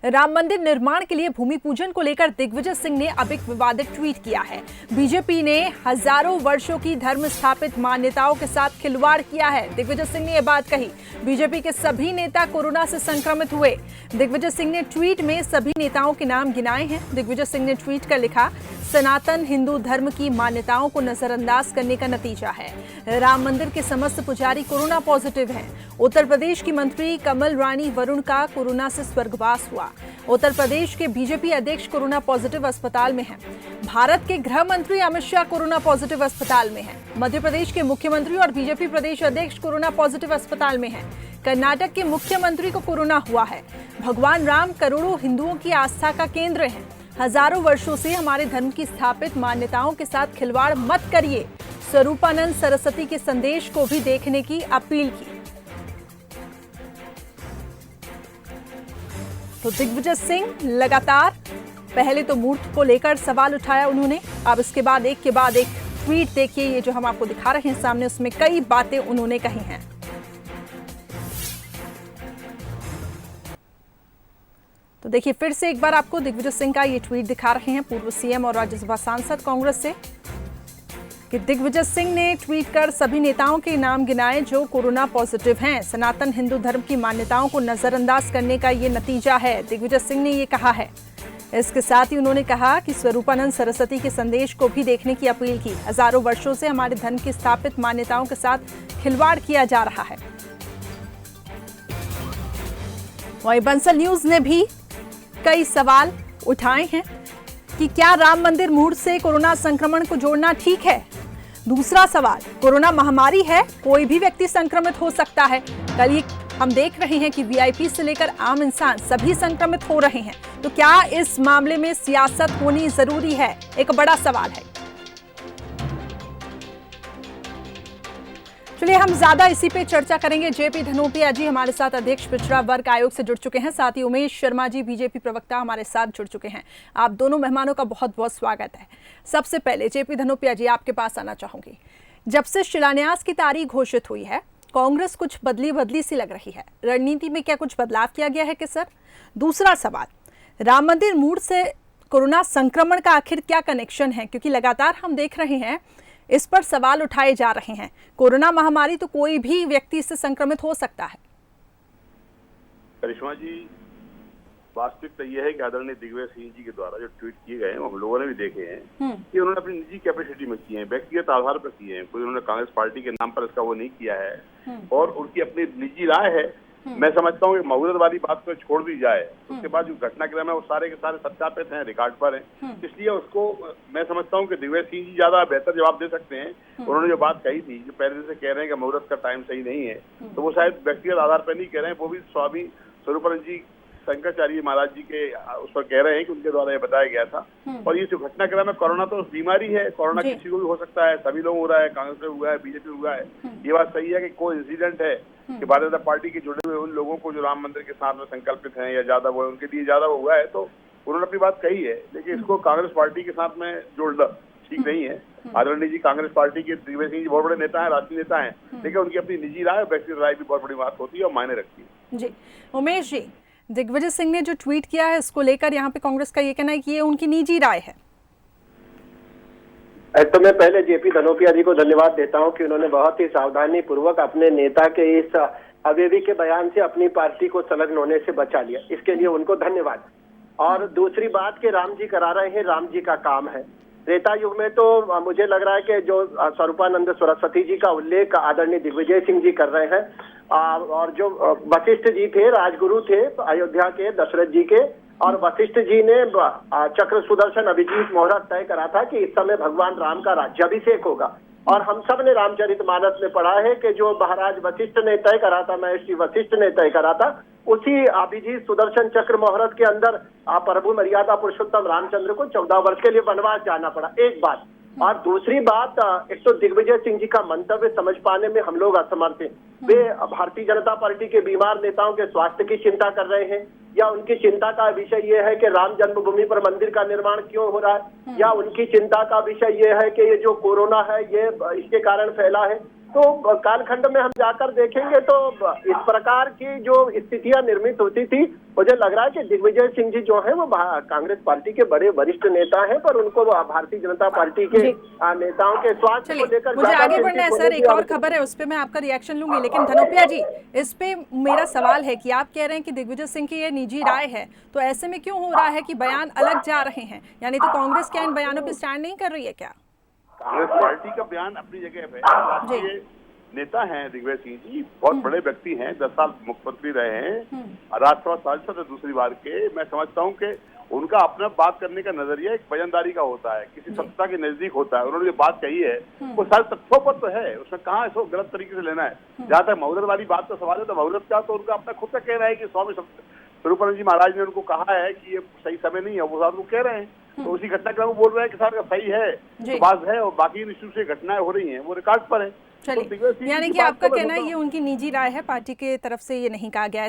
राम मंदिर निर्माण के लिए भूमि पूजन को लेकर दिग्विजय सिंह ने अब एक विवादित ट्वीट किया है। बीजेपी ने हजारों वर्षों की धर्म स्थापित मान्यताओं के साथ खिलवाड़ किया है। दिग्विजय सिंह ने यह बात कही। बीजेपी के सभी नेता कोरोना से संक्रमित हुए। दिग्विजय सिंह ने ट्वीट में सभी नेताओं के नाम गिनाए हैं। दिग्विजय सिंह ने ट्वीट कर लिखा, सनातन हिंदू धर्म की मान्यताओं को नजरअंदाज करने का नतीजा है। राम मंदिर के समस्त पुजारी कोरोना पॉजिटिव हैं। उत्तर प्रदेश की मंत्री कमल रानी वरुण का कोरोना से स्वर्गवास हुआ। उत्तर प्रदेश के बीजेपी अध्यक्ष कोरोना पॉजिटिव अस्पताल में हैं। भारत के गृह मंत्री अमित शाह कोरोना पॉजिटिव अस्पताल में हैं। मध्य प्रदेश के मुख्यमंत्री और बीजेपी प्रदेश अध्यक्ष कोरोना पॉजिटिव अस्पताल में हैं। कर्नाटक के मुख्यमंत्री को कोरोना हुआ है। भगवान राम करोड़ों हिंदुओं की आस्था का केंद्र है। हजारों वर्षों से हमारे धर्म की स्थापित मान्यताओं के साथ खिलवाड़ मत करिए। स्वरूपानंद सरस्वती के संदेश को भी देखने की अपील की। तो दिग्विजय सिंह लगातार पहले तो मूर्ति को लेकर सवाल उठाया उन्होंने, अब इसके बाद एक के बाद एक ट्वीट देखिए, ये जो हम आपको दिखा रहे हैं सामने, उसमें कई बातें उन्होंने कही हैं। तो देखिए फिर से एक बार आपको दिग्विजय सिंह का ये ट्वीट दिखा रहे हैं, पूर्व सीएम और राज्यसभा सांसद कांग्रेस से, कि दिग्विजय सिंह ने ट्वीट कर सभी नेताओं के नाम गिनाए जो कोरोना पॉजिटिव हैं। सनातन हिंदू धर्म की मान्यताओं को नजरअंदाज करने का ये नतीजा है, दिग्विजय सिंह ने ये कहा है। इसके साथ ही उन्होंने कहा कि स्वरूपानंद सरस्वती के संदेश को भी देखने की अपील की। हजारों वर्षों से हमारे धर्म की स्थापित मान्यताओं के साथ खिलवाड़ किया जा रहा है। वहीं बंसल न्यूज ने भी कई सवाल उठाए हैं कि क्या राम मंदिर मूर्ति से कोरोना संक्रमण को जोड़ना ठीक है। दूसरा सवाल, कोरोना महामारी है, कोई भी व्यक्ति संक्रमित हो सकता है। कल ये हम देख रहे हैं कि वीआईपी से लेकर आम इंसान सभी संक्रमित हो रहे हैं, तो क्या इस मामले में सियासत होनी जरूरी है, एक बड़ा सवाल है। चलिए हम ज्यादा इसी पे चर्चा करेंगे। जेपी धनोपिया जी हमारे साथ अध्यक्ष पिछड़ा वर्ग आयोग से जुड़ चुके हैं, साथ ही उमेश शर्मा जी बीजेपी प्रवक्ता हमारे साथ जुड़ चुके हैं। आप दोनों मेहमानों का बहुत बहुत स्वागत है। सबसे पहले जेपी धनोपिया जी आपके पास आना चाहूंगी। जब से शिलान्यास की तारीख घोषित हुई है, कांग्रेस कुछ बदली सी लग रही है। रणनीति में क्या कुछ बदलाव किया गया है कि सर? दूसरा सवाल, राम मंदिर मूर्ति से कोरोना संक्रमण का आखिर क्या कनेक्शन है, क्योंकि लगातार हम देख रहे हैं इस पर सवाल उठाए जा रहे हैं। कोरोना महामारी तो कोई भी व्यक्ति इससे संक्रमित हो सकता है। करिश्मा जी, वास्तविकता यह है कि आदरणीय दिग्विजय सिंह जी के द्वारा जो ट्वीट किए गए हैं वो हम लोगों ने भी देखे हैं कि उन्होंने अपनी निजी कैपेसिटी में किए हैं, व्यक्तिगत आधार पर किए हैं। कोई उन्होंने कांग्रेस पार्टी के नाम पर इसका वो नहीं किया है और उनकी अपनी निजी राय है। मैं समझता हूँ कि मऊदत वाली बात को छोड़ दी जाए, उसके बाद जो घटनाक्रम है वो सारे के सारे सत्यापित हैं, रिकॉर्ड पर हैं। इसलिए उसको मैं समझता हूँ कि दिग्विजय सिंह जी ज्यादा बेहतर जवाब दे सकते हैं। उन्होंने जो बात कही थी, जो पहले से कह रहे हैं कि मऊदत का टाइम सही नहीं है, तो वो शायद व्यक्तिगत आधार पर नहीं कह रहे हैं, वो भी स्वामी स्वरूपानंद जी शंकराचार्य महाराज जी के उस पर कह रहे हैं कि उनके द्वारा ये बताया गया था। और ये जो घटनाक्रम है, कोरोना तो बीमारी है, कोरोना किसी को भी हो सकता है, सभी लोग हो रहा है, कांग्रेस में हुआ है, बीजेपी में हुआ है। ये बात सही है कि कोई इंसिडेंट है कि भारतीय जनता पार्टी के जुड़े हुए उन लोगों को जो राम मंदिर के साथ में संकल्पित हैं या ज्यादा वो उनके लिए ज्यादा वो हुआ है, तो उन्होंने अपनी बात कही है। लेकिन इसको कांग्रेस पार्टी के साथ में जोड़ना ठीक नहीं है। आदरणीय जी कांग्रेस पार्टी के दिग्विजय सिंह जी बहुत बड़े नेता हैं, राष्ट्रीय नेता हैं, लेकिन उनकी अपनी निजी राय, व्यक्तिगत राय भी बहुत बड़ी बात होती है और मायने रखती है। जी उमेश जी, दिग्विजय सिंह ने जो ट्वीट किया है इसको लेकर यहाँ पे कांग्रेस का ये कहना है कि ये उनकी निजी राय है। तो मैं पहले जेपी धनोपिया जी को धन्यवाद देता हूं कि उन्होंने बहुत ही सावधानी पूर्वक अपने नेता के इस अवेवी के बयान से अपनी पार्टी को संलग्न होने से बचा लिया, इसके लिए उनको धन्यवाद। और दूसरी बात कि राम जी करा रहे हैं, राम जी का काम है। त्रेता युग में तो मुझे लग रहा है कि जो स्वरूपानंद सरस्वती जी का उल्लेख आदरणीय दिग्विजय सिंह जी कर रहे हैं, और जो वशिष्ठ जी थे, राजगुरु थे अयोध्या के दशरथ जी के, और वशिष्ठ जी ने चक्र सुदर्शन अभिजीत मुहूर्त तय करा था कि इस समय भगवान राम का राज्याभिषेक होगा। और हम सब ने रामचरितमानस में पढ़ा है कि जो महाराज वशिष्ठ ने तय करा था, महर्षि वशिष्ठ ने तय करा था, उसी अभिजीत सुदर्शन चक्र मुहूर्त के अंदर प्रभु मर्यादा पुरुषोत्तम रामचंद्र को 14 वर्ष के लिए वनवास जाना पड़ा। एक बात। और दूसरी बात, एक तो दिग्विजय सिंह जी का मंतव्य समझ पाने में हम लोग असमर्थ हैं। वे भारतीय जनता पार्टी के बीमार नेताओं के स्वास्थ्य की चिंता कर रहे हैं, या उनकी चिंता का विषय ये है कि राम जन्मभूमि पर मंदिर का निर्माण क्यों हो रहा है, या उनकी चिंता का विषय ये है कि ये जो कोरोना है ये इसके कारण फैला है। तो कालखंड में हम जाकर देखेंगे तो इस प्रकार की जो स्थितियां निर्मित होती थी, मुझे लग रहा है कि दिग्विजय सिंह जी जो है वो कांग्रेस पार्टी के बड़े वरिष्ठ नेता हैं, पर उनको भारतीय जनता पार्टी के नेताओं के स्वास्थ्य को लेकर मुझे आगे बढ़ना है सर। एक और खबर है, उस पे मैं आपका रिएक्शन लूंगी, लेकिन धनोपिया जी, इस पे मेरा सवाल है कि आप कह रहे हैं कि दिग्विजय सिंह की ये निजी राय है, तो ऐसे में क्यों हो रहा है कि बयान अलग जा रहे हैं? यानी तो कांग्रेस क्या इन बयानों पे स्टैंड नहीं कर रही है क्या? कांग्रेस पार्टी का बयान अपनी जगह पे, राष्ट्रीय नेता हैं दिग्विजय सिंह जी, बहुत बड़े व्यक्ति हैं, 10 साल मुख्यमंत्री रहे हैं, राज्यसभा सांसद है दूसरी बार के। मैं समझता हूं कि उनका अपना बात करने का नजरिया एक वजनदारी का होता है, किसी सत्ता के नजदीक होता है। उन्होंने जो बात कही है वो सारे तथ्यों पर तो है, उसमें कहाँ इसको गलत तरीके से लेना है। जहां तक मोहब्बत वाली बात का सवाल है तो मोहब्बत का तो उनका अपना खुद का कहना है कि स्वामी स्वरूपानंद जी महाराज ने उनको कहा है कि ये सही समय नहीं है, वो साहब को कह रहे हैं, तो उसी घटनाक्रम को बोल रहे हैं कि साहब सही है तो बात है, और बाकी इश्यू से घटनाएं हो रही हैं वो रिकॉर्ड पर है। चलिए, यानी कि आपका कहना है ये उनकी निजी राय है, पार्टी के तरफ से ये नहीं कहा गया है।